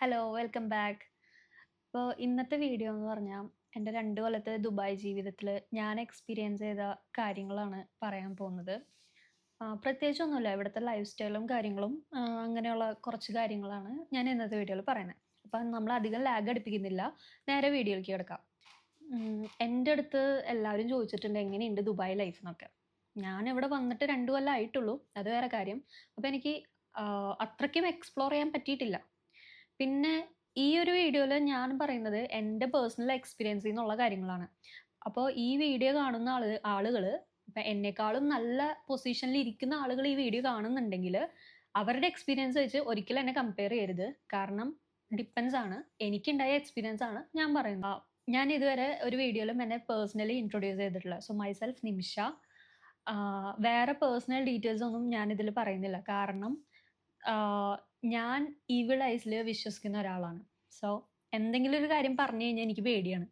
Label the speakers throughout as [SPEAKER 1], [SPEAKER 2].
[SPEAKER 1] Hello, welcome back. ഇപ്പോൾ ഇന്നത്തെ video എന്ന് പറഞ്ഞാൽ എൻ്റെ 2 കൊല്ലത്തെ ദുബായ് ജീവിതത്തിൽ ഞാൻ എക്സ്പീരിയൻസ് ചെയ്ത കാര്യങ്ങളാണ് പറയാൻ പോകുന്നത്. പ്രത്യേകിച്ചൊന്നുമില്ല. ഇവിടുത്തെ ലൈഫ് സ്റ്റൈലും കാര്യങ്ങളും അങ്ങനെയുള്ള കുറച്ച് കാര്യങ്ങളാണ് ഞാൻ ഇന്നത്തെ വീഡിയോയിൽ പറയുന്നത്. അപ്പം നമ്മൾ അധികം ലാഗ് അടുപ്പിക്കുന്നില്ല. നേരെ വീഡിയോയിലേക്ക് കിടക്കാം. എൻ്റെ അടുത്ത് എല്ലാവരും ചോദിച്ചിട്ടുണ്ട് എങ്ങനെയുണ്ട് ദുബായ് ലൈഫ് എന്നൊക്കെ. ഞാനിവിടെ വന്നിട്ട് 2 കൊല്ലം ആയിട്ടുള്ളൂ. അത് വേറെ കാര്യം. അപ്പോൾ എനിക്ക് അത്രയ്ക്കും എക്സ്പ്ലോർ ചെയ്യാൻ പറ്റിയിട്ടില്ല. പിന്നെ ഈ ഒരു വീഡിയോയിൽ ഞാൻ പറയുന്നത് എൻ്റെ പേഴ്സണൽ എക്സ്പീരിയൻസിൽ നിന്നുള്ള കാര്യങ്ങളാണ്. അപ്പോൾ ഈ വീഡിയോ കാണുന്ന ആളുകൾ ഇപ്പം എന്നെക്കാളും നല്ല പൊസിഷനിൽ ഇരിക്കുന്ന ആളുകൾ ഈ വീഡിയോ കാണുന്നുണ്ടെങ്കിൽ അവരുടെ എക്സ്പീരിയൻസ് വെച്ച് ഒരിക്കലും എന്നെ കമ്പയർ ചെയ്യരുത്. കാരണം ഡിപ്പെൻസ് ആണ്. എനിക്കുണ്ടായ എക്സ്പീരിയൻസ് ആണ് ഞാൻ പറയുന്നത്. ഞാൻ ഇതുവരെ ഒരു വീഡിയോയിലും എന്നെ പേഴ്സണലി ഇൻട്രൊഡ്യൂസ് ചെയ്തിട്ടില്ല. സോ മൈസെൽഫ് നിമിഷ. വേറെ പേഴ്സണൽ ഡീറ്റെയിൽസ് ഒന്നും ഞാനിതിൽ പറയുന്നില്ല. കാരണം ഞാൻ ഈവിൾ ഐസിൽ വിശ്വസിക്കുന്ന ഒരാളാണ്. സോ എന്തെങ്കിലും ഒരു കാര്യം പറഞ്ഞു കഴിഞ്ഞാൽ എനിക്ക് പേടിയാണ്.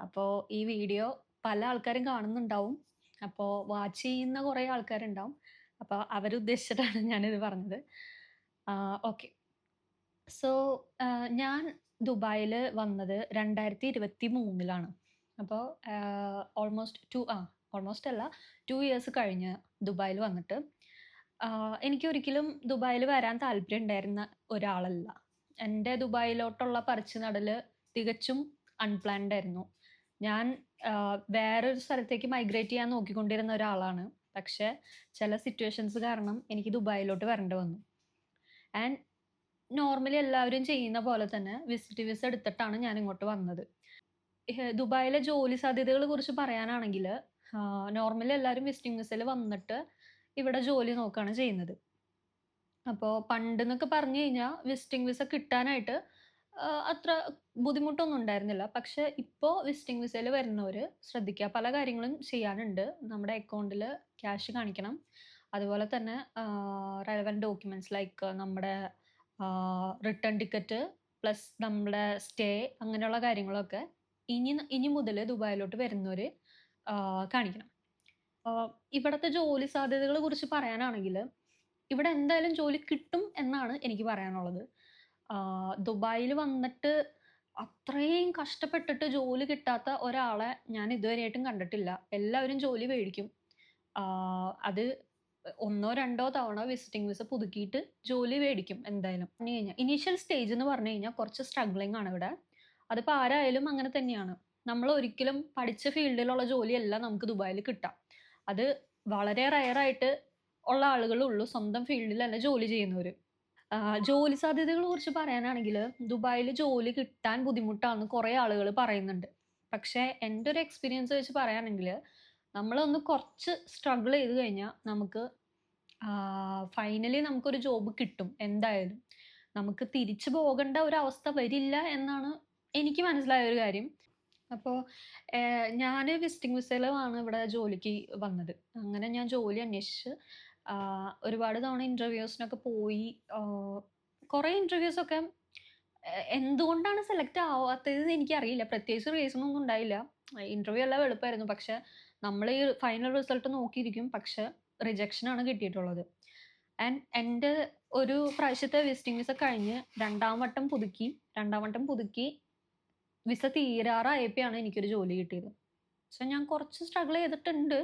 [SPEAKER 1] അപ്പോൾ ഈ വീഡിയോ പല ആൾക്കാരും കാണുന്നുണ്ടാവും. അപ്പോൾ വാച്ച് ചെയ്യുന്ന കുറേ ആൾക്കാരുണ്ടാവും. അപ്പോൾ അവരുദ്ദേശിച്ചിട്ടാണ് ഞാനിത് പറഞ്ഞത്. ഓക്കെ. സോ ഞാൻ ദുബായിൽ വന്നത് 2023 അപ്പോൾ ഓൾമോസ്റ്റ് അല്ല 2 ഇയേഴ്സ് കഴിഞ്ഞ് ദുബായിൽ വന്നിട്ട്. എനിക്കൊരിക്കലും ദുബായിൽ വരാൻ താല്പര്യം ഉണ്ടായിരുന്ന ഒരാളല്ല. എൻ്റെ ദുബായിലോട്ടുള്ള പറിച്ചുനടൽ തികച്ചും അൺപ്ലാൻഡ് ആയിരുന്നു. ഞാൻ വേറൊരു സ്ഥലത്തേക്ക് മൈഗ്രേറ്റ് ചെയ്യാൻ നോക്കിക്കൊണ്ടിരുന്ന ഒരാളാണ്. പക്ഷേ ചില സിറ്റുവേഷൻസ് കാരണം എനിക്ക് ദുബായിലോട്ട് വരേണ്ടി വന്നു. ആൻഡ് നോർമലി എല്ലാവരും ചെയ്യുന്ന പോലെ തന്നെ വിസിറ്റ് വിസ എടുത്തിട്ടാണ് ഞാൻ ഇങ്ങോട്ട് വന്നത്. ദുബായിലെ ജോലി സാധ്യതകളെ കുറിച്ച് പറയാനാണെങ്കിൽ നോർമലി എല്ലാവരും വിസിറ്റിംഗ് വിസയിൽ വന്നിട്ട് ഇവിടെ ജോലി നോക്കുകയാണ് ചെയ്യുന്നത്. അപ്പോൾ പണ്ടെന്നൊക്കെ പറഞ്ഞു കഴിഞ്ഞാൽ വിസിറ്റിംഗ് വിസ കിട്ടാനായിട്ട് അത്ര ബുദ്ധിമുട്ടൊന്നും ഉണ്ടായിരുന്നില്ല. പക്ഷേ ഇപ്പോൾ വിസിറ്റിംഗ് വിസയിൽ വരുന്നവർ ശ്രദ്ധിക്കുക, പല കാര്യങ്ങളും ചെയ്യാനുണ്ട്. നമ്മുടെ അക്കൗണ്ടിൽ ക്യാഷ് കാണിക്കണം. അതുപോലെ തന്നെ റെലവൻറ്റ് ഡോക്യുമെൻറ്റ്സ് ലൈക്ക് നമ്മുടെ റിട്ടേൺ ടിക്കറ്റ് പ്ലസ് നമ്മുടെ സ്റ്റേ അങ്ങനെയുള്ള കാര്യങ്ങളൊക്കെ ഇനി മുതൽ ദുബായിലോട്ട് വരുന്നവർ കാണിക്കണം. ഇവിടുത്തെ ജോലി സാധ്യതകളെ കുറിച്ച് പറയാനാണെങ്കിൽ ഇവിടെ എന്തായാലും ജോലി കിട്ടും എന്നാണ് എനിക്ക് പറയാനുള്ളത്. ദുബായിൽ വന്നിട്ട് അത്രയും കഷ്ടപ്പെട്ടിട്ട് ജോലി കിട്ടാത്ത ഒരാളെ ഞാൻ ഇതുവരെയായിട്ടും കണ്ടിട്ടില്ല. എല്ലാവരും ജോലി മേടിക്കും. അത് 1 2 തവണ വിസിറ്റിംഗ് വിസ പുതുക്കിയിട്ട് ജോലി മേടിക്കും എന്തായാലും. പറഞ്ഞു കഴിഞ്ഞാൽ ഇനീഷ്യൽ സ്റ്റേജ് എന്ന് പറഞ്ഞു കഴിഞ്ഞാൽ കുറച്ച് സ്ട്രഗ്ലിംഗ് ആണ് ഇവിടെ. അതിപ്പോൾ ആരായാലും അങ്ങനെ തന്നെയാണ്. നമ്മൾ ഒരിക്കലും പഠിച്ച ഫീൽഡിലുള്ള ജോലിയല്ല നമുക്ക് ദുബായിൽ കിട്ടാം. അത് വളരെ റയറായിട്ട് ഉള്ള ആളുകളുള്ളൂ സ്വന്തം ഫീൽഡിൽ തന്നെ ജോലി ചെയ്യുന്നവർ. ജോലി സാധ്യതകളെ കുറിച്ച് പറയാനാണെങ്കിൽ ദുബായിൽ ജോലി കിട്ടാൻ ബുദ്ധിമുട്ടാണെന്ന് കുറേ ആളുകൾ പറയുന്നുണ്ട്. പക്ഷേ എൻ്റെ ഒരു എക്സ്പീരിയൻസ് വെച്ച് പറയുകയാണെങ്കിൽ നമ്മളൊന്ന് കുറച്ച് സ്ട്രഗിൾ ചെയ്ത് കഴിഞ്ഞാൽ നമുക്ക് ഫൈനലി നമുക്കൊരു ജോബ് കിട്ടും എന്തായാലും. നമുക്ക് തിരിച്ചു പോകേണ്ട ഒരു അവസ്ഥ വരില്ല എന്നാണ് എനിക്ക് മനസ്സിലായ ഒരു കാര്യം. അപ്പോൾ ഞാൻ വിസിറ്റിംഗ് വിസയിലാണ് ഇവിടെ ജോലിക്ക് വന്നത്. അങ്ങനെ ഞാൻ ജോലി അന്വേഷിച്ച് ഒരുപാട് തവണ ഇൻ്റർവ്യൂസിനൊക്കെ പോയി. കുറേ ഇൻ്റർവ്യൂസൊക്കെ എന്തുകൊണ്ടാണ് സെലക്ട് ആവാത്തതെന്ന് എനിക്കറിയില്ല. പ്രത്യേകിച്ച് റീസണൊന്നും ഉണ്ടായില്ല. ഇൻ്റർവ്യൂ എല്ലാം എളുപ്പമായിരുന്നു. പക്ഷെ നമ്മൾ ഈ ഫൈനൽ റിസൾട്ട് നോക്കിയിരിക്കും. പക്ഷെ റിജക്ഷനാണ് കിട്ടിയിട്ടുള്ളത്. ആൻഡ് എൻ്റെ ഒരു പ്രാവശ്യത്തെ വിസിറ്റിംഗ് വിസ കഴിഞ്ഞ് രണ്ടാം വട്ടം പുതുക്കി വിസ തീരാറായപ്പോഴാണ് എനിക്കൊരു ജോലി കിട്ടിയത്. സോ ഞാൻ കുറച്ച് സ്ട്രഗിൾ ചെയ്തിട്ടുണ്ട്.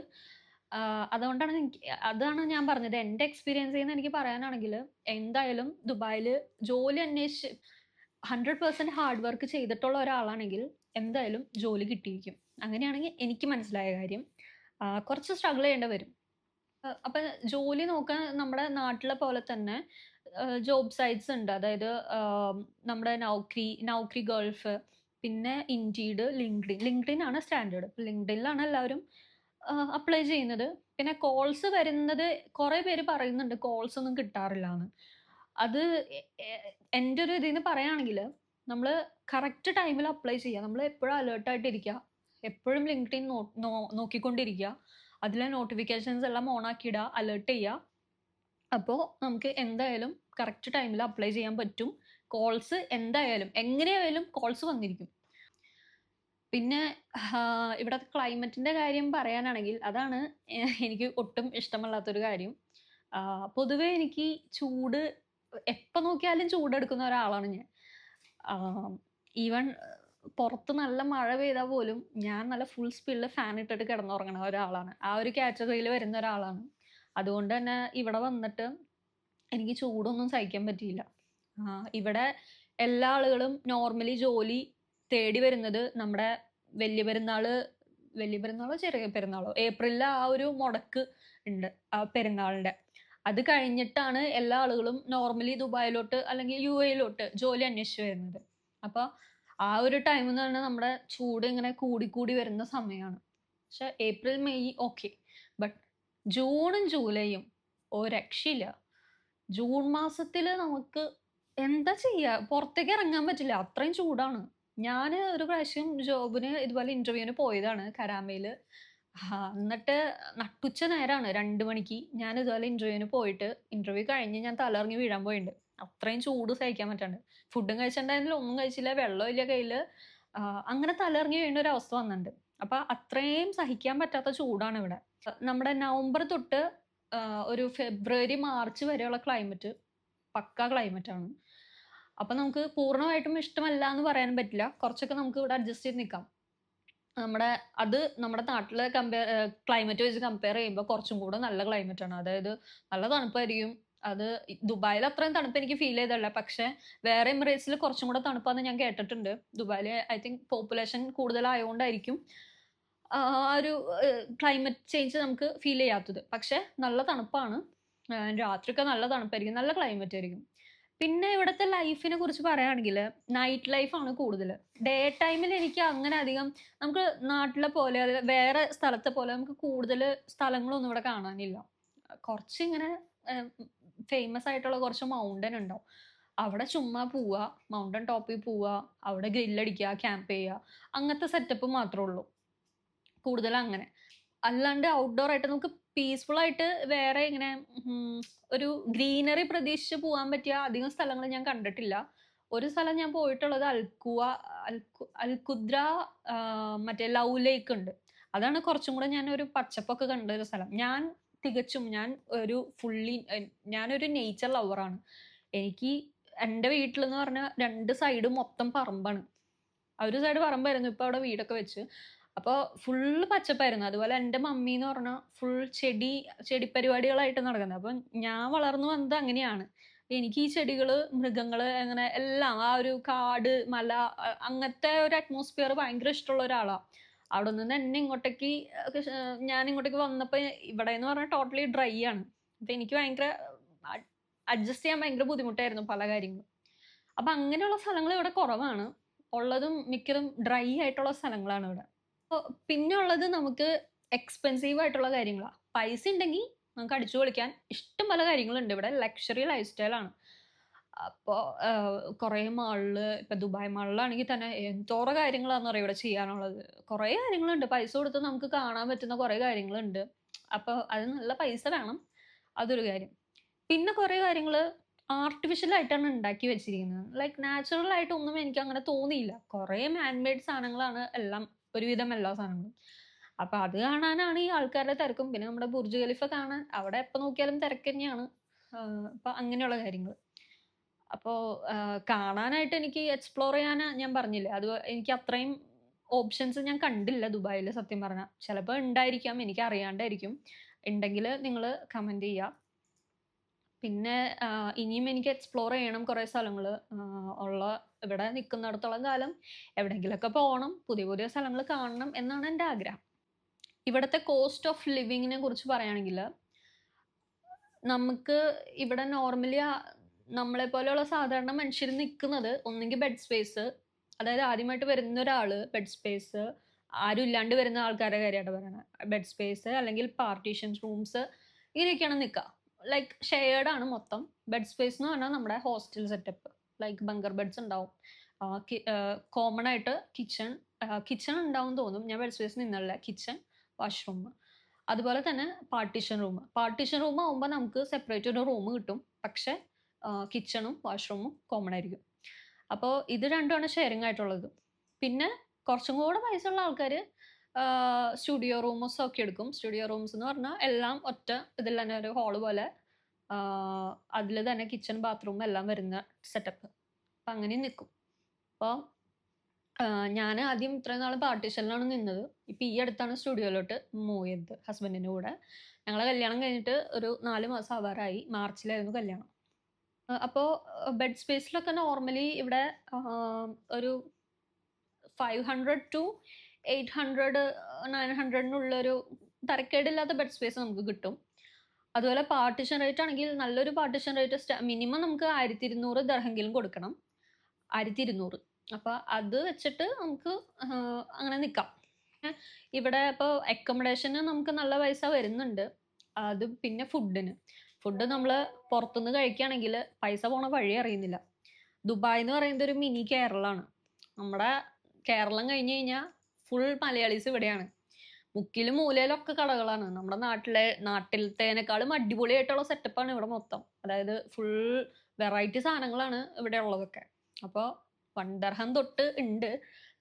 [SPEAKER 1] അതാണ് ഞാൻ പറഞ്ഞത്. എൻ്റെ എക്സ്പീരിയൻസിൽ നിന്ന് എനിക്ക് പറയാനാണെങ്കിൽ എന്തായാലും ദുബായിൽ ജോലി അന്വേഷിച്ച് 100% ഹാർഡ് വർക്ക് ചെയ്തിട്ടുള്ള ഒരാളാണെങ്കിൽ എന്തായാലും ജോലി കിട്ടിയിരിക്കും. അങ്ങനെയാണെങ്കിൽ എനിക്ക് മനസ്സിലായ കാര്യം. കുറച്ച് സ്ട്രഗിൾ ചെയ്യേണ്ടി വരും. അപ്പം ജോലി നോക്കാൻ നമ്മുടെ നാട്ടിലെ പോലെ തന്നെ ജോബ് സൈറ്റ്സ് ഉണ്ട്. അതായത് നമ്മുടെ നൗക്രി ഗൾഫ്, പിന്നെ ഇൻഡീഡ്, ലിങ്ക്ഡിൻ ആണ് സ്റ്റാൻഡേർഡ്. ലിങ്ക്ഡിനിലാണ് എല്ലാവരും അപ്ലൈ ചെയ്യുന്നത്. പിന്നെ കോൾസ് വരുന്നത് കുറേ പേര് പറയുന്നുണ്ട് കോൾസ് ഒന്നും കിട്ടാറില്ല എന്ന്. അത് എൻ്റെ ഒരു ഇതിൽ നിന്ന് പറയുകയാണെങ്കിൽ നമ്മൾ കറക്റ്റ് ടൈമിൽ അപ്ലൈ ചെയ്യുക. നമ്മൾ എപ്പോഴും അലേർട്ടായിട്ടിരിക്കുക. എപ്പോഴും ലിങ്ക്ഡിൻ നോക്കിക്കൊണ്ടിരിക്കുക. അതിലെ നോട്ടിഫിക്കേഷൻസ് എല്ലാം ഓണാക്കിയിടുക, അലേർട്ട് ചെയ്യുക. അപ്പോൾ നമുക്ക് എന്തായാലും കറക്റ്റ് ടൈമിൽ അപ്ലൈ ചെയ്യാൻ പറ്റും. കോൾസ് എന്തായാലും എങ്ങനെയായാലും കോൾസ് വന്നിരിക്കും. പിന്നെ ഇവിടുത്തെ ക്ലൈമറ്റിൻ്റെ കാര്യം പറയാനാണെങ്കിൽ അതാണ് എനിക്ക് ഒട്ടും ഇഷ്ടമല്ലാത്തൊരു കാര്യം. പൊതുവേ എനിക്ക് ചൂട് എപ്പോൾ നോക്കിയാലും ചൂടെടുക്കുന്ന ഒരാളാണ് ഞാൻ. ഈവൻ പുറത്ത് നല്ല മഴ പെയ്താൽ പോലും ഞാൻ നല്ല ഫുൾ സ്പീഡിൽ ഫാൻ ഇട്ടിട്ട് കിടന്നുറങ്ങണ ഒരാളാണ്. ആ ഒരു കാറ്റഗറിയിൽ വരുന്ന ഒരാളാണ്. അതുകൊണ്ട് തന്നെ ഇവിടെ വന്നിട്ട് എനിക്ക് ചൂടൊന്നും സഹിക്കാൻ പറ്റിയില്ല. ഇവിടെ എല്ലാ ആളുകളും നോർമലി ജോലി തേടി വരുന്നത് നമ്മുടെ വലിയ പെരുന്നാള് വലിയ പെരുന്നാളോ ചെറിയ പെരുന്നാളോ ഏപ്രിലിൽ ആ ഒരു മുടക്ക് ഉണ്ട് ആ പെരുന്നാളിന്റെ. അത് കഴിഞ്ഞിട്ടാണ് എല്ലാ ആളുകളും നോർമലി ദുബായിലോട്ട് അല്ലെങ്കിൽ UAE-ലോട്ട് ജോലി അന്വേഷിച്ച് വരുന്നത്. അപ്പൊ ആ ഒരു ടൈം എന്ന് പറഞ്ഞാൽ നമ്മുടെ ചൂട് ഇങ്ങനെ കൂടിക്കൂടി വരുന്ന സമയമാണ്. പക്ഷെ ഏപ്രിൽ മെയ് ഓക്കെ, ബട്ട് ജൂണും ജൂലൈയും രക്ഷയില്ല. ജൂൺ മാസത്തില് നമുക്ക് എന്താ ചെയ്യാ, പുറത്തേക്ക് ഇറങ്ങാൻ പറ്റില്ല, അത്രയും ചൂടാണ്. ഞാൻ ഒരു പ്രാവശ്യം ജോബിന് ഇതുപോലെ ഇന്റർവ്യൂവിന് പോയതാണ് കരാമയില്. എന്നിട്ട് നട്ടുച്ച നേരാണ് 2 മണിക്ക് ഞാൻ ഇതുപോലെ ഇന്റർവ്യൂവിന് പോയിട്ട് ഇന്റർവ്യൂ കഴിഞ്ഞ് ഞാൻ തലറിഞ്ഞ് വീഴാൻ പോയിട്ടുണ്ട്. അത്രയും ചൂട് സഹിക്കാൻ പറ്റാണ്ട്. ഫുഡും കഴിച്ചിട്ടുണ്ടായിരുന്നില്ല, ഒന്നും കഴിച്ചില്ല, വെള്ളമില്ല കയ്യില്. അങ്ങനെ തലറിഞ്ഞ് വീഴുന്ന ഒരു അവസ്ഥ വന്നിട്ടുണ്ട്. അപ്പൊ അത്രയും സഹിക്കാൻ പറ്റാത്ത ചൂടാണ് ഇവിടെ. നമ്മുടെ നവംബർ തൊട്ട് ഒരു ഫെബ്രുവരി മാർച്ച് വരെയുള്ള ക്ലൈമറ്റ് പക്കാ ക്ലൈമറ്റ് ആണ്. അപ്പൊ നമുക്ക് പൂർണ്ണമായിട്ടും ഇഷ്ടമല്ല എന്ന് പറയാൻ പറ്റില്ല. കുറച്ചൊക്കെ നമുക്ക് ഇവിടെ അഡ്ജസ്റ്റ് ചെയ്ത് നിൽക്കാം. നമ്മുടെ നാട്ടിലെ ക്ലൈമറ്റ് വെച്ച് കമ്പയർ ചെയ്യുമ്പോൾ കുറച്ചും കൂടെ നല്ല ക്ലൈമറ്റ് ആണ്. അതായത് നല്ല തണുപ്പായിരിക്കും. അത് ദുബായിൽ അത്രയും തണുപ്പ് എനിക്ക് ഫീൽ ചെയ്തല്ല, പക്ഷെ വേറെ എമിറേറ്റ്സിൽ കുറച്ചും കൂടെ തണുപ്പാന്ന് ഞാൻ കേട്ടിട്ടുണ്ട്. ദുബായിൽ ഐ തിങ്ക് പോപ്പുലേഷൻ കൂടുതലായതുകൊണ്ടായിരിക്കും ആ ഒരു ക്ലൈമറ്റ് ചേഞ്ച് നമുക്ക് ഫീൽ ചെയ്യാത്തത്. പക്ഷെ നല്ല തണുപ്പാണ്. രാത്രിയൊക്കെ നല്ല തണുപ്പായിരിക്കും, നല്ല ക്ലൈമറ്റ് ആയിരിക്കും. പിന്നെ ഇവിടുത്തെ ലൈഫിനെ കുറിച്ച് പറയുകയാണെങ്കിൽ നൈറ്റ് ലൈഫാണ് കൂടുതൽ. ഡേ ടൈമിൽ എനിക്ക് അങ്ങനെ അധികം നമുക്ക് നാട്ടിലെ പോലെ വേറെ സ്ഥലത്തെ പോലെ നമുക്ക് കൂടുതൽ സ്ഥലങ്ങളൊന്നും ഇവിടെ കാണാനില്ല. കുറച്ചിങ്ങനെ ഫേമസ് ആയിട്ടുള്ള കുറച്ച് മൗണ്ടൻ ഉണ്ടാവും. അവിടെ ചുമ്മാ പോവുക, മൗണ്ടൻ ടോപ്പിൽ പോവുക, അവിടെ ഗ്രില്ലടിക്കുക, ക്യാമ്പ് ചെയ്യുക, അങ്ങനത്തെ സെറ്റപ്പ് മാത്രമേ ഉള്ളൂ കൂടുതൽ. അങ്ങനെ അല്ലാണ്ട് ഔട്ട്ഡോർ ആയിട്ട് നമുക്ക് പീസ്ഫുൾ ആയിട്ട് വേറെ ഇങ്ങനെ ഒരു ഗ്രീനറി പ്രതീക്ഷിച്ച് പോകാൻ പറ്റിയ അധികം സ്ഥലങ്ങൾ ഞാൻ കണ്ടിട്ടില്ല. ഒരു സ്ഥലം ഞാൻ പോയിട്ടുള്ളത് അൽഖുദ്ര, മറ്റേ ലവ് ലേക്ക് ഉണ്ട്. അതാണ് കുറച്ചും കൂടെ ഞാൻ ഒരു പച്ചപ്പൊക്കെ കണ്ട ഒരു സ്ഥലം. ഞാൻ ഞാനൊരു നേച്ചർ ലവറാണ്. എനിക്ക് എൻ്റെ വീട്ടിലെന്ന് പറഞ്ഞാൽ 2 സൈഡും മൊത്തം പറമ്പാണ്. ഒരു സൈഡ് പറമ്പായിരുന്നു, ഇപ്പൊ അവിടെ വീടൊക്കെ വെച്ച്. അപ്പോൾ ഫുള്ള് പച്ചപ്പായിരുന്നു. അതുപോലെ എൻ്റെ മമ്മി എന്ന് പറഞ്ഞാൽ ഫുൾ ചെടി പരിപാടികളായിട്ട് നടക്കുന്നത്. അപ്പം ഞാൻ വളർന്നു വന്നത് അങ്ങനെയാണ്. എനിക്ക് ഈ ചെടികള്, മൃഗങ്ങള്, അങ്ങനെ എല്ലാം ആ ഒരു കാട്, മല, അങ്ങനത്തെ ഒരു അറ്റ്മോസ്ഫിയർ ഭയങ്കര ഇഷ്ടമുള്ള ഒരാളാണ്. അവിടെ നിന്ന് ഞാൻ ഇങ്ങോട്ടേക്ക് വന്നപ്പോൾ ഇവിടെ എന്ന് പറഞ്ഞാൽ ടോട്ടലി ഡ്രൈ ആണ്. അപ്പൊ എനിക്ക് ഭയങ്കര അഡ്ജസ്റ്റ് ചെയ്യാൻ ഭയങ്കര ബുദ്ധിമുട്ടായിരുന്നു പല കാര്യങ്ങളും. അപ്പൊ അങ്ങനെയുള്ള സ്ഥലങ്ങൾ ഇവിടെ കുറവാണ്. ഉള്ളതും മിക്കതും ഡ്രൈ ആയിട്ടുള്ള സ്ഥലങ്ങളാണ് ഇവിടെ. പിന്നെ ഉള്ളത് നമുക്ക് എക്സ്പെൻസീവ് ആയിട്ടുള്ള കാര്യങ്ങളാണ്. പൈസ ഉണ്ടെങ്കിൽ നമുക്ക് അടിച്ചു പൊളിക്കാൻ ഇഷ്ടം പല കാര്യങ്ങളുണ്ട് ഇവിടെ. ലക്ഷറി ലൈഫ് സ്റ്റൈലാണ്. അപ്പോൾ കുറേ മാളില്, ഇപ്പൊ ദുബായ് മാളിലാണെങ്കിൽ തന്നെ എന്തോറ കാര്യങ്ങളാണെന്ന് പറയാം ഇവിടെ ചെയ്യാനുള്ളത്. കുറേ കാര്യങ്ങളുണ്ട്, പൈസ കൊടുത്ത് നമുക്ക് കാണാൻ പറ്റുന്ന കുറേ കാര്യങ്ങളുണ്ട്. അപ്പോൾ അത് നല്ല പൈസ വേണം, അതൊരു കാര്യം. പിന്നെ കുറേ കാര്യങ്ങൾ ആർട്ടിഫിഷ്യൽ ആയിട്ടാണ് ഉണ്ടാക്കി വെച്ചിരിക്കുന്നത്. ലൈക്ക് നാച്ചുറൽ ആയിട്ടൊന്നും എനിക്ക് അങ്ങനെ തോന്നിയില്ല. കുറേ മാൻമെയ്ഡ് സാധനങ്ങളാണ് ഒരുവിധം എല്ലാ സാധനങ്ങളും. അപ്പൊ അത് കാണാനാണ് ഈ ആൾക്കാരുടെ തിരക്കും. പിന്നെ നമ്മുടെ ബുർജ് ഖലീഫ കാണാൻ അവിടെ എപ്പോ നോക്കിയാലും തിരക്ക് തന്നെയാണ്. അപ്പൊ അങ്ങനെയുള്ള കാര്യങ്ങൾ. അപ്പോ കാണാനായിട്ട് എനിക്ക് എക്സ്പ്ലോർ ചെയ്യാൻ ഞാൻ പറഞ്ഞില്ലേ, അത് എനിക്ക് അത്രയും ഓപ്ഷൻസ് ഞാൻ കണ്ടില്ല ദുബായിൽ സത്യം പറഞ്ഞാൽ. ചിലപ്പോൾ ഉണ്ടായിരിക്കാം, എനിക്ക് അറിയാണ്ടായിരിക്കും. ഉണ്ടെങ്കിൽ നിങ്ങൾ കമന്റ് ചെയ്യുക. പിന്നെ ഇനിയും എനിക്ക് എക്സ്പ്ലോർ ചെയ്യണം കുറേ സ്ഥലങ്ങൾ. ഇവിടെ നിൽക്കുന്നിടത്തോളം കാലം എവിടെയെങ്കിലുമൊക്കെ പോകണം, പുതിയ പുതിയ സ്ഥലങ്ങൾ കാണണം എന്നാണ് എൻ്റെ ആഗ്രഹം. ഇവിടുത്തെ കോസ്റ്റ് ഓഫ് ലിവിങ്ങിനെ കുറിച്ച് പറയുകയാണെങ്കിൽ നമുക്ക് ഇവിടെ നോർമലി നമ്മളെ പോലെയുള്ള സാധാരണ മനുഷ്യർ നിൽക്കുന്നത് ഒന്നെങ്കിൽ ബെഡ് സ്പേസ്, അതായത് ആദ്യമായിട്ട് വരുന്ന ഒരാള് ബെഡ് സ്പേസ്, ആരും ഇല്ലാണ്ട് വരുന്ന ആൾക്കാരുടെ കാര്യമായിട്ട് പറയുന്നത്. ബെഡ് സ്പേസ് അല്ലെങ്കിൽ പാർട്ടീഷൻ റൂംസ്, ഇങ്ങനെയൊക്കെയാണ് നിൽക്കുക. ലൈക്ക് ഷെയർഡ് ആണ് മൊത്തം. ബെഡ് സ്പേസ് എന്ന് പറഞ്ഞാൽ നമ്മുടെ hostel setup, like bunker beds ഉണ്ടാവും. കോമൺ ആയിട്ട് കിച്ചൺ ഉണ്ടാവും തോന്നും, ഞാൻ ബെഡ് സ്പേസ് നിന്നല്ല. കിച്ചൺ, വാഷ്റൂം, അതുപോലെ തന്നെ പാർട്ടീഷൻ റൂം ആവുമ്പോൾ നമുക്ക് സെപ്പറേറ്റ് ഒരു റൂം കിട്ടും. പക്ഷെ കിച്ചണും വാഷ്റൂമും കോമൺ ആയിരിക്കും. അപ്പോൾ ഇത് രണ്ടുമാണ് ഷെയറിംഗ് ആയിട്ടുള്ളത്. പിന്നെ കുറച്ചും കൂടെ പൈസ ഉള്ള ആൾക്കാർ സ്റ്റുഡിയോ റൂംസ് ഒക്കെ എടുക്കും. സ്റ്റുഡിയോ റൂംസ് എന്ന് പറഞ്ഞാൽ എല്ലാം ഒറ്റ ഇതിൽ തന്നെ ഒരു ഹാള് പോലെ, അതിൽ തന്നെ കിച്ചൺ, ബാത്റൂം എല്ലാം വരുന്ന സെറ്റപ്പ്. അപ്പം അങ്ങനെ നിൽക്കും. അപ്പോൾ ഞാൻ ആദ്യം ഇത്രയും നാൾ പാർട്ടീഷനിലാണ് നിന്നത്. ഇപ്പം ഈ അടുത്താണ് സ്റ്റുഡിയോയിലോട്ട് മൂവ് ചെയ്തത് ഹസ്ബൻഡിൻ്റെ കൂടെ. ഞങ്ങളെ കല്യാണം കഴിഞ്ഞിട്ട് ഒരു 4 മാസം ആവാറായി. മാർച്ചിലായിരുന്നു കല്യാണം. അപ്പോൾ ബെഡ് സ്പേസിലൊക്കെ നോർമലി ഇവിടെ ഒരു 500 ടു 800 900 തരക്കേടില്ലാത്ത ബെഡ് സ്പേസ് നമുക്ക് കിട്ടും. അതുപോലെ പാർട്ടിഷൻ റേറ്റ് ആണെങ്കിൽ നല്ലൊരു പാർട്ടിഷൻ റേറ്റ് മിനിമം നമുക്ക് 1200 ദർഹെങ്കിലും കൊടുക്കണം. 1200. അപ്പോൾ അത് വെച്ചിട്ട് നമുക്ക് അങ്ങനെ നിൽക്കാം. ഇവിടെ ഇപ്പോൾ അക്കോമഡേഷന് നമുക്ക് നല്ല പൈസ വരുന്നുണ്ട്. അത് പിന്നെ ഫുഡ് നമ്മൾ പുറത്തുനിന്ന് കഴിക്കുകയാണെങ്കിൽ പൈസ പോണ വഴി അറിയുന്നില്ല. ദുബായ് എന്ന് പറയുന്നത് ഒരു മിനി കേരളമാണ്. നമ്മുടെ കേരളം കഴിഞ്ഞ് കഴിഞ്ഞാൽ ഫുൾ മലയാളീസ് ഇവിടെയാണ്. മുക്കിലും മൂലയിലൊക്കെ കടകളാണ്. നമ്മുടെ നാട്ടിലത്തേനേക്കാളും അടിപൊളിയായിട്ടുള്ള സെറ്റപ്പാണ് ഇവിടെ മൊത്തം. അതായത് ഫുൾ വെറൈറ്റി സാധനങ്ങളാണ് ഇവിടെ ഉള്ളതൊക്കെ. അപ്പോൾ 1 ദർഹം തൊട്ട് ഉണ്ട്.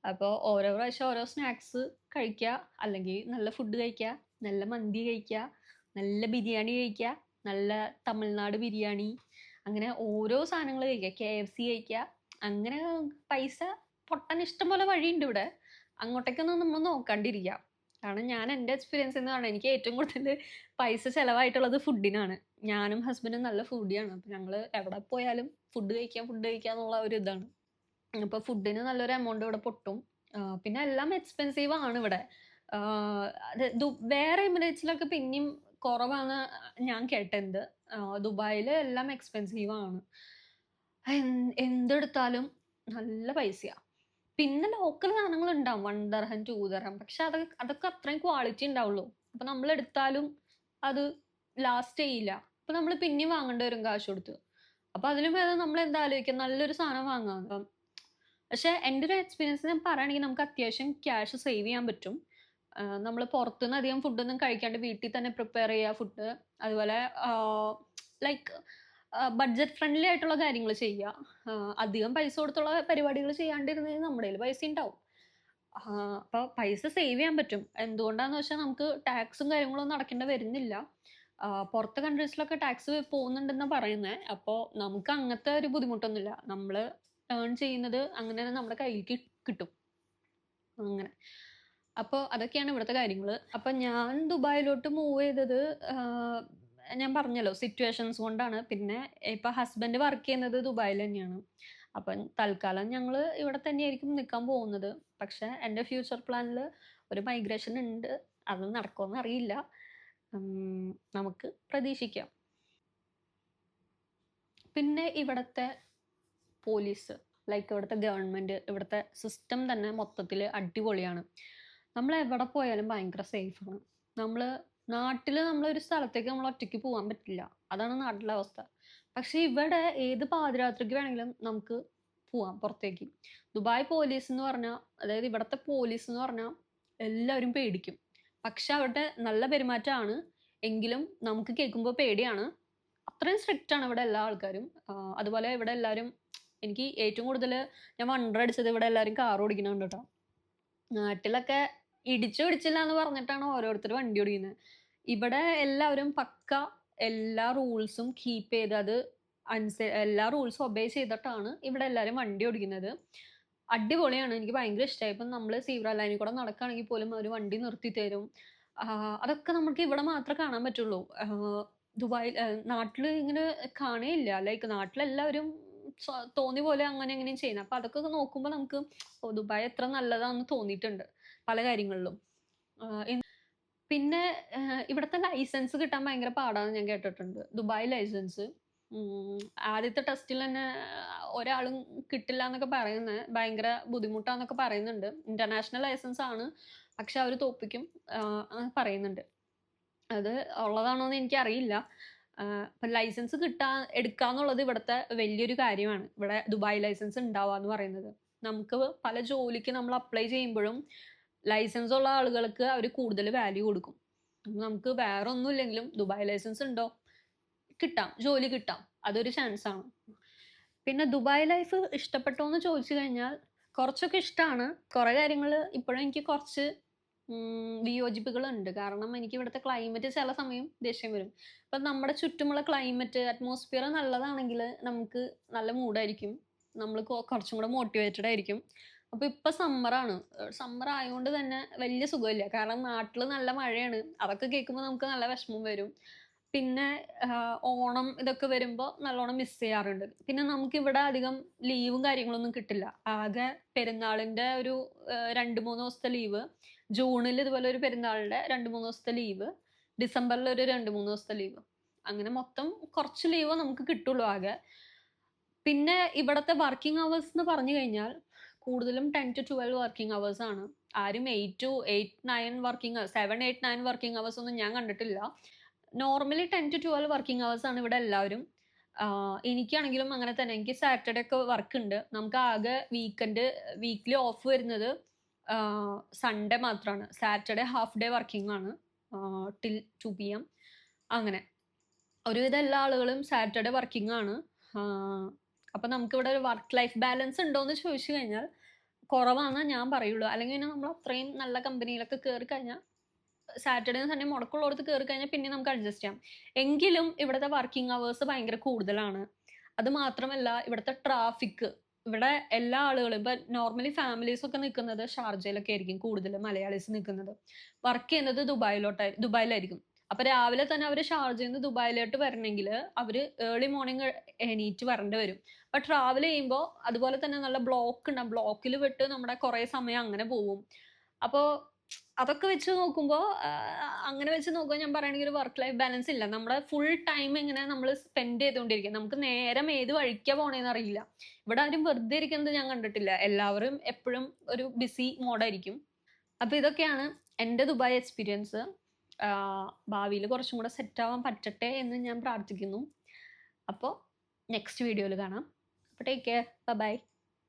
[SPEAKER 1] അപ്പോൾ ഓരോ പ്രാവശ്യം ഓരോ സ്നാക്സ് കഴിക്കുക, അല്ലെങ്കിൽ നല്ല ഫുഡ് കഴിക്കുക, നല്ല മന്തി കഴിക്കുക, നല്ല ബിരിയാണി കഴിക്കുക, നല്ല തമിഴ്നാട് ബിരിയാണി, അങ്ങനെ ഓരോ സാധനങ്ങൾ കഴിക്കുക, KFC കഴിക്കുക. അങ്ങനെ പൈസ പൊട്ടാൻ ഇഷ്ടം പോലെ വഴിയുണ്ട് ഇവിടെ. അങ്ങോട്ടേക്കൊന്നും നമ്മൾ നോക്കാണ്ടിരിക്കുക. കാരണം ഞാൻ എൻ്റെ എക്സ്പീരിയൻസിൽ നിന്നാണ് എനിക്ക് ഏറ്റവും കൂടുതൽ പൈസ ചിലവായിട്ടുള്ളത് ഫുഡിനാണ്. ഞാനും ഹസ്ബൻഡും നല്ല ഫുഡിയാണ്. അപ്പോൾ ഞങ്ങൾ എവിടെ പോയാലും ഫുഡ് കഴിക്കുക എന്നുള്ള ഒരു ഇതാണ്. അപ്പോൾ ഫുഡിന് നല്ലൊരു എമൗണ്ട് ഇവിടെ പൊട്ടും. പിന്നെ എല്ലാം എക്സ്പെൻസീവ് ആണ് ഇവിടെ. വേറെ എമിറേറ്റ്സിലൊക്കെ പിന്നെയും കുറവാണ് ഞാൻ കേട്ടത്. ദുബായിൽ എല്ലാം എക്സ്പെൻസീവ് ആണ്. എന്തെടുത്താലും നല്ല പൈസയാണ്. പിന്നെ ലോക്കൽ സാധനങ്ങൾ ഉണ്ടാവും, 1 ദർഹം 2 ദർഹം. പക്ഷെ അതൊക്കെ അത്രയും ക്വാളിറ്റി ഉണ്ടാവുള്ളൂ. അപ്പൊ നമ്മൾ എടുത്താലും അത് ലാസ്റ്റ് ചെയ്യില്ല. അപ്പൊ നമ്മൾ പിന്നെയും വാങ്ങേണ്ടി വരും കാശ് കൊടുത്ത്. അപ്പൊ അതിലും ഭേദം നമ്മൾ എന്താ ആലോചിക്കുക, നല്ലൊരു സാധനം വാങ്ങാം. പക്ഷെ എൻ്റെ ഒരു എക്സ്പീരിയൻസ് ഞാൻ പറയുകയാണെങ്കിൽ നമുക്ക് അത്യാവശ്യം ക്യാഷ് സേവ് ചെയ്യാൻ പറ്റും. നമ്മൾ പുറത്തുനിന്ന് അധികം ഫുഡൊന്നും കഴിക്കാണ്ട് വീട്ടിൽ തന്നെ പ്രിപ്പയർ ചെയ്യുക ഫുഡ്. അതുപോലെ ലൈക്ക് ബഡ്ജറ്റ് ഫ്രണ്ട്ലി ആയിട്ടുള്ള കാര്യങ്ങൾ ചെയ്യുക. അധികം പൈസ കൊടുത്തുള്ള പരിപാടികൾ ചെയ്യാണ്ടിരുന്നത് നമ്മുടെ കയ്യിൽ പൈസ ഉണ്ടാവും. അപ്പോൾ പൈസ സേവ് ചെയ്യാൻ പറ്റും. എന്തുകൊണ്ടാന്ന് വെച്ചാൽ നമുക്ക് ടാക്സും കാര്യങ്ങളൊന്നും അടയ്ക്കേണ്ടി വരുന്നില്ല. പുറത്തെ കൺട്രീസിലൊക്കെ ടാക്സ് പോകുന്നുണ്ടെന്നാണ് പറയുന്നത്. അപ്പോൾ നമുക്ക് അങ്ങനത്തെ ഒരു ബുദ്ധിമുട്ടൊന്നുമില്ല. നമ്മൾ ഏൺ ചെയ്യുന്നത് അങ്ങനെ നമ്മുടെ കയ്യിലേക്ക് കിട്ടും. അങ്ങനെ അപ്പോൾ അതൊക്കെയാണ് ഇവിടുത്തെ കാര്യങ്ങൾ. അപ്പം ഞാൻ ദുബായിലോട്ട് മൂവ് ചെയ്തത് ഞാൻ പറഞ്ഞല്ലോ സിറ്റുവേഷൻസ് കൊണ്ടാണ്. പിന്നെ ഇപ്പം ഹസ്ബൻഡ് വർക്ക് ചെയ്യുന്നത് ദുബായിൽ തന്നെയാണ്. അപ്പം തൽക്കാലം ഞങ്ങൾ ഇവിടെ തന്നെയായിരിക്കും നിൽക്കാൻ പോകുന്നത്. പക്ഷെ എൻ്റെ ഫ്യൂച്ചർ പ്ലാനിൽ ഒരു മൈഗ്രേഷൻ ഉണ്ട്. അത് നടക്കുമെന്ന് അറിയില്ല. നമുക്ക് പ്രതീക്ഷിക്കാം. പിന്നെ ഇവിടുത്തെ പോലീസ്, ലൈക്ക് ഇവിടുത്തെ ഗവൺമെൻറ്, ഇവിടുത്തെ സിസ്റ്റം തന്നെ മൊത്തത്തിൽ അടിപൊളിയാണ്. നമ്മൾ എവിടെ പോയാലും ഭയങ്കര സേഫാണ്. നാട്ടിൽ നമ്മളൊരു സ്ഥലത്തേക്ക് നമ്മൾ ഒറ്റയ്ക്ക് പോകാൻ പറ്റില്ല. അതാണ് നാട്ടിലെ അവസ്ഥ. പക്ഷെ ഇവിടെ ഏത് പാതിരാത്രിക്ക് വേണമെങ്കിലും നമുക്ക് പോവാം പുറത്തേക്ക്. ദുബായ് പോലീസ് എന്ന് പറഞ്ഞാൽ, അതായത് ഇവിടുത്തെ പോലീസ് എന്ന് പറഞ്ഞാൽ എല്ലാവരും പേടിക്കും. പക്ഷെ അവിടെ നല്ല പെരുമാറ്റമാണ്. എങ്കിലും നമുക്ക് കേൾക്കുമ്പോൾ പേടിയാണ്. അത്രയും സ്ട്രിക്റ്റ് ആണ് ഇവിടെ എല്ലാ ആൾക്കാരും. അതുപോലെ ഇവിടെ എല്ലാവരും, എനിക്ക് ഏറ്റവും കൂടുതൽ ഞാൻ വണ്ടർ അടിച്ചത് ഇവിടെ എല്ലാവരും കാർ ഓടിക്കുന്നുണ്ട് കേട്ടോ. നാട്ടിലൊക്കെ ഇടിച്ചു പിടിച്ചില്ല എന്ന് പറഞ്ഞിട്ടാണ് ഓരോരുത്തർ വണ്ടി ഓടിക്കുന്നത്. ഇവിടെ എല്ലാവരും പക്ക എല്ലാ റൂൾസും കീപ്പ് ചെയ്ത് എല്ലാ റൂൾസും ഒബേ ചെയ്തിട്ടാണ് ഇവിടെ എല്ലാവരും വണ്ടി ഓടിക്കുന്നത്. അടിപൊളിയാണ്. എനിക്ക് ഭയങ്കര ഇഷ്ടമായി. ഇപ്പം നമ്മൾ സീബ്ര ലൈനിൽ കൂടെ നടക്കുകയാണെങ്കിൽ പോലും അവർ വണ്ടി നിർത്തി തരും. അതൊക്കെ നമുക്ക് ഇവിടെ മാത്രമേ കാണാൻ പറ്റുള്ളൂ. ദുബായിൽ നാട്ടിൽ ഇങ്ങനെ കാണേയില്ല. ലൈക്ക് നാട്ടിലെല്ലാവരും തോന്നിയ പോലെ അങ്ങനെ എങ്ങനെയും ചെയ്യുന്നത്. അപ്പം അതൊക്കെ നോക്കുമ്പോൾ നമുക്ക് ദുബായ് എത്ര നല്ലതാണെന്ന് തോന്നിയിട്ടുണ്ട് പല കാര്യങ്ങളിലും. പിന്നെ ഇവിടുത്തെ ലൈസൻസ് കിട്ടാൻ ഭയങ്കര പാടാണെന്ന് ഞാൻ കേട്ടിട്ടുണ്ട്. ദുബായ് ലൈസൻസ് ആദ്യത്തെ ടെസ്റ്റിൽ തന്നെ ഒരാളും കിട്ടില്ല എന്നൊക്കെ പറയുന്നത്, ഭയങ്കര ബുദ്ധിമുട്ടാന്നൊക്കെ പറയുന്നുണ്ട്. ഇന്റർനാഷണൽ ലൈസൻസ് ആണ്, പക്ഷെ അവർ തോപ്പിക്കും പറയുന്നുണ്ട്. അത് ഉള്ളതാണോ എന്ന് എനിക്കറിയില്ല. ഇപ്പം ലൈസൻസ് എടുക്കാന്നുള്ളത് ഇവിടുത്തെ വലിയൊരു കാര്യമാണ്. ഇവിടെ ദുബായ് ലൈസൻസ് ഉണ്ടാവുക എന്ന് പറയുന്നത്. നമുക്ക് പല ജോലിക്ക് നമ്മൾ അപ്ലൈ ചെയ്യുമ്പോഴും ലൈസൻസ് ഉള്ള ആളുകൾക്ക് അവർ കൂടുതൽ വാല്യൂ കൊടുക്കും. നമുക്ക് വേറെ ഒന്നും ഇല്ലെങ്കിലും ദുബായ് ലൈസൻസ് ഉണ്ടോ, ജോലി കിട്ടാം. അതൊരു ചാൻസ് ആണ്. പിന്നെ ദുബായ് ലൈഫ് ഇഷ്ടപ്പെട്ടോ എന്ന് ചോദിച്ചു കഴിഞ്ഞാൽ കുറച്ചൊക്കെ ഇഷ്ടമാണ്. കുറേ കാര്യങ്ങൾ ഇപ്പോഴും എനിക്ക് കുറച്ച് വിയോജിപ്പുകളുണ്ട്. കാരണം എനിക്ക് ഇവിടുത്തെ ക്ലൈമറ്റ് ചില സമയം ദേഷ്യം വരും. ഇപ്പം നമ്മുടെ ചുറ്റുമുള്ള ക്ലൈമറ്റ് അറ്റ്മോസ്ഫിയർ നല്ലതാണെങ്കിൽ നമുക്ക് നല്ല മൂഡായിരിക്കും. നമ്മൾ കുറച്ചും കൂടെ മോട്ടിവേറ്റഡ് ആയിരിക്കും. അപ്പോൾ ഇപ്പം സമ്മറാണ്. സമ്മർ ആയതുകൊണ്ട് തന്നെ വലിയ സുഖമില്ല. കാരണം നാട്ടിൽ നല്ല മഴയാണ്. അതൊക്കെ കേൾക്കുമ്പോൾ നമുക്ക് നല്ല വിഷമം വരും. പിന്നെ ഓണം ഇതൊക്കെ വരുമ്പോൾ നല്ലോണം മിസ് ചെയ്യാറുണ്ട്. പിന്നെ നമുക്കിവിടെ അധികം ലീവും കാര്യങ്ങളൊന്നും കിട്ടില്ല. ആകെ പെരുന്നാളിൻ്റെ ഒരു 2-3 ദിവസത്തെ ലീവ്, ജൂണിൽ ഇതുപോലെ ഒരു പെരുന്നാളിൻ്റെ 2-3 ദിവസത്തെ ലീവ്, ഡിസംബറിൽ ഒരു 2-3 ദിവസത്തെ ലീവ്. അങ്ങനെ മൊത്തം കുറച്ച് ലീവ് നമുക്ക് കിട്ടുള്ളൂ ആകെ. പിന്നെ ഇവിടുത്തെ വർക്കിംഗ് അവേഴ്സ് എന്ന് പറഞ്ഞു കഴിഞ്ഞാൽ കൂടുതലും 10 to 12 വർക്കിംഗ് അവേഴ്സ് ആണ്. ആരും 8 to 8, 9 വർക്കിംഗ് 7, 8, 9 വർക്കിംഗ് അവേഴ്സ് ഒന്നും ഞാൻ കണ്ടിട്ടില്ല. നോർമലി 10 to 12 വർക്കിംഗ് അവേഴ്സ് ആണ് ഇവിടെ എല്ലാവരും. എനിക്കാണെങ്കിലും അങ്ങനെ തന്നെ. എനിക്ക് സാറ്റർഡേ ഒക്കെ വർക്ക് ഉണ്ട്. നമുക്ക് ആകെ വീക്ക്ലി ഓഫ് വരുന്നത് സൺഡേ മാത്രമാണ്. സാറ്റർഡേ ഹാഫ് ഡേ വർക്കിംഗ് ആണ് ടിൽ 2 PM. അങ്ങനെ ഒരുവിധം എല്ലാ ആളുകളും സാറ്റർഡേ വർക്കിംഗ് ആണ്. അപ്പം നമുക്കിവിടെ ഒരു വർക്ക് ലൈഫ് ബാലൻസ് ഉണ്ടോ എന്ന് ചോദിച്ചു കഴിഞ്ഞാൽ കുറവാണെന്ന് ഞാൻ പറയുള്ളൂ. അല്ലെങ്കിൽ പിന്നെ നമ്മൾ അത്രയും നല്ല കമ്പനിയിലൊക്കെ കയറി കഴിഞ്ഞാൽ സാറ്റർഡേ സൺഡേ മുടക്കമുള്ളിടത്ത് കയറി കഴിഞ്ഞാൽ പിന്നെ നമുക്ക് അഡ്ജസ്റ്റ് ചെയ്യാം. എങ്കിലും ഇവിടുത്തെ വർക്കിംഗ് അവേഴ്സ് ഭയങ്കര കൂടുതലാണ്. അത് മാത്രമല്ല ഇവിടുത്തെ ട്രാഫിക്. ഇവിടെ എല്ലാ ആളുകളും ഇപ്പം നോർമലി ഫാമിലീസ് ഒക്കെ നിൽക്കുന്നത് ഷാർജയിലൊക്കെ ആയിരിക്കും കൂടുതൽ മലയാളീസ് നിൽക്കുന്നത്. വർക്ക് ചെയ്യുന്നത് ദുബായിലായിരിക്കും. അപ്പം രാവിലെ തന്നെ അവർ ഷാർജയിൽ നിന്ന് ദുബായിലോട്ട് വരണമെങ്കിൽ അവർ ഏർലി മോർണിംഗ് എണീറ്റ് വരേണ്ടി വരും. അപ്പം ട്രാവൽ ചെയ്യുമ്പോൾ അതുപോലെ തന്നെ നല്ല ബ്ലോക്ക് ഉണ്ടാവും. ബ്ലോക്കിൽ വിട്ട് നമ്മുടെ കുറേ സമയം അങ്ങനെ പോവും. അപ്പോൾ അതൊക്കെ വെച്ച് നോക്കുമ്പോൾ അങ്ങനെ വെച്ച് നോക്കുമ്പോൾ ഞാൻ പറയുകയാണെങ്കിൽ ഒരു വർക്ക് ലൈഫ് ബാലൻസ് ഇല്ല. നമ്മുടെ ഫുൾ ടൈം ഇങ്ങനെ നമ്മൾ സ്പെൻഡ് ചെയ്തുകൊണ്ടിരിക്കുക. നമുക്ക് നേരം ഏത് വഴിക്കാ പോണേന്ന് അറിയില്ല. ഇവിടെ ആരും വെറുതെ ഇരിക്കുന്നത് ഞാൻ കണ്ടിട്ടില്ല. എല്ലാവരും എപ്പോഴും ഒരു ബിസി മോഡായിരിക്കും. അപ്പോൾ ഇതൊക്കെയാണ് എൻ്റെ ദുബായ് എക്സ്പീരിയൻസ്. ഭാവിയിൽ കുറച്ചും കൂടെ സെറ്റ് ആവാൻ പറ്റട്ടെ എന്ന് ഞാൻ പ്രാർത്ഥിക്കുന്നു. അപ്പോൾ നെക്സ്റ്റ് വീഡിയോയിൽ കാണാം. അപ്പോൾ ടേക്ക് കെയർ. ബൈ.